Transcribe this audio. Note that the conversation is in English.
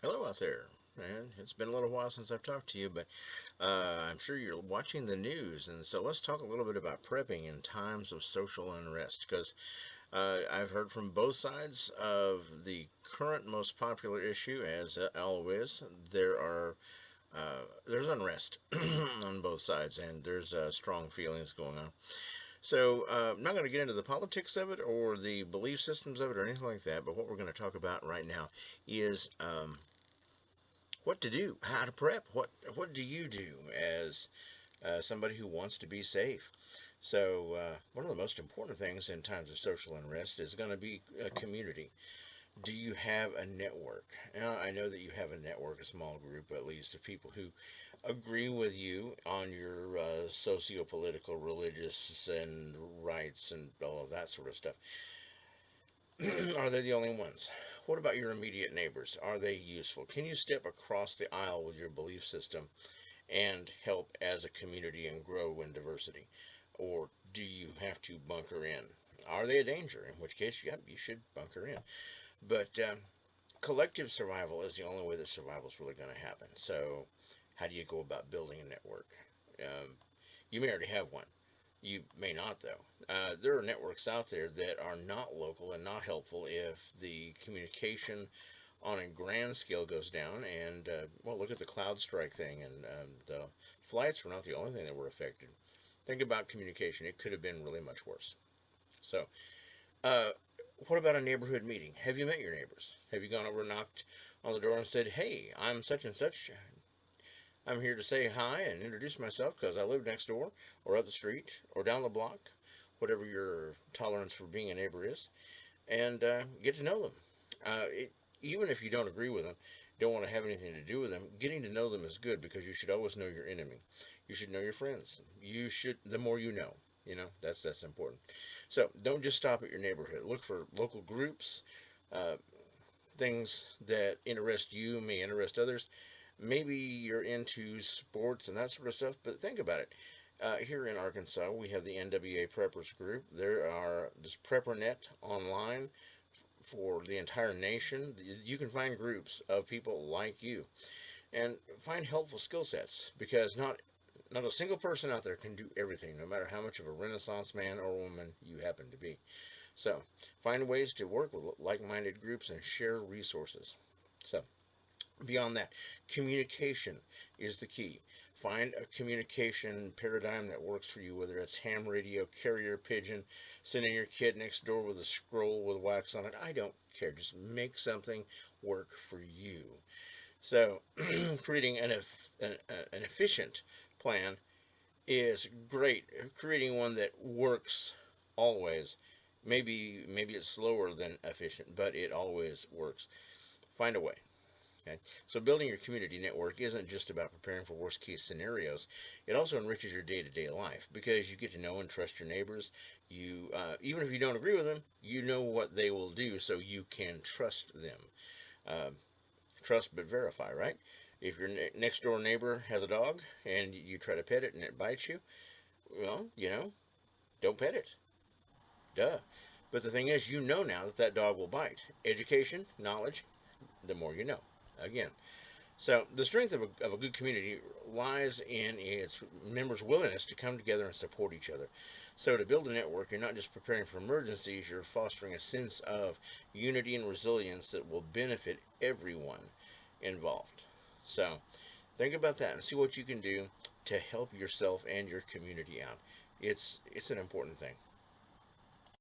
Hello out there, man. It's been a little while since I've talked to you, but I'm sure you're watching the news, and so let's talk a little bit about prepping in times of social unrest. Because I've heard from both sides of the current most popular issue, as always. There's unrest on both sides, and there's strong feelings going on. So I'm not going to get into the politics of it or the belief systems of it or anything like that. But what we're going to talk about right now is what to do, how to prep. What do you do as somebody who wants to be safe? So one of the most important things in times of social unrest is going to be a community. Do you have a network? Now, I know that you have a network, a small group at least, of people who agree with you on your socio-political, religious, and rights and all of that sort of stuff. Are they the only ones? What about your immediate neighbors? Are they useful? Can you step across the aisle with your belief system and help as a community and grow in diversity? Or do you have to bunker in? Are they a danger? In which case, yep, you should bunker in. But collective survival is the only way that survival is really going to happen. So, how do you go about building a network? Um, you may already have one. You may not, though. There are networks out there that are not local and not helpful if the communication on a grand scale goes down. And, well, look at the CloudStrike thing, and the flights were not the only thing that were affected. Think about communication. It could have been really much worse. So, uh, what about a neighborhood meeting? Have you met your neighbors? Have you gone over and knocked on the door and said, "Hey, I'm such and such. I'm here to say hi and introduce myself because I live next door or up the street or down the block," whatever your tolerance for being a neighbor is, and get to know them. Even if you don't agree with them, don't want to have anything to do with them, getting to know them is good because you should always know your enemy. You should know your friends. You should, the more you know. That's important. So don't just stop at your neighborhood. Look for local groups, uh, things that interest you may interest others. Maybe you're into sports and that sort of stuff, but think about it. Here in Arkansas, we have the NWA Preppers group. There's PrepperNet online for the entire nation. You can find groups of people like you and find helpful skill sets because not a single person out there can do everything, no matter how much of a Renaissance man or woman you happen to be. So find ways to work with like-minded groups and share resources. So beyond that, communication is the key. Find a communication paradigm that works for you, whether it's ham radio, carrier pigeon, sending your kid next door with a scroll with wax on it. I don't care. Just make something work for you. So, creating an efficient plan is great. Creating one that works always, maybe it's slower than efficient, but it always works. Find a way. Okay? So building your community network isn't just about preparing for worst case scenarios. It also enriches your day-to-day life because you get to know and trust your neighbors. You even if you don't agree with them, you know what they will do, so you can trust them. Uh, Trust but verify, right? If your next door neighbor has a dog and you try to pet it and it bites you, well, don't pet it. Duh. But the thing is, you know now that that dog will bite. Education, knowledge, the more you know. Again. So the strength of a good community lies in its members' willingness to come together and support each other. So to build a network, you're not just preparing for emergencies, you're fostering a sense of unity and resilience that will benefit everyone involved. So think about that and see what you can do to help yourself and your community out. It's an important thing.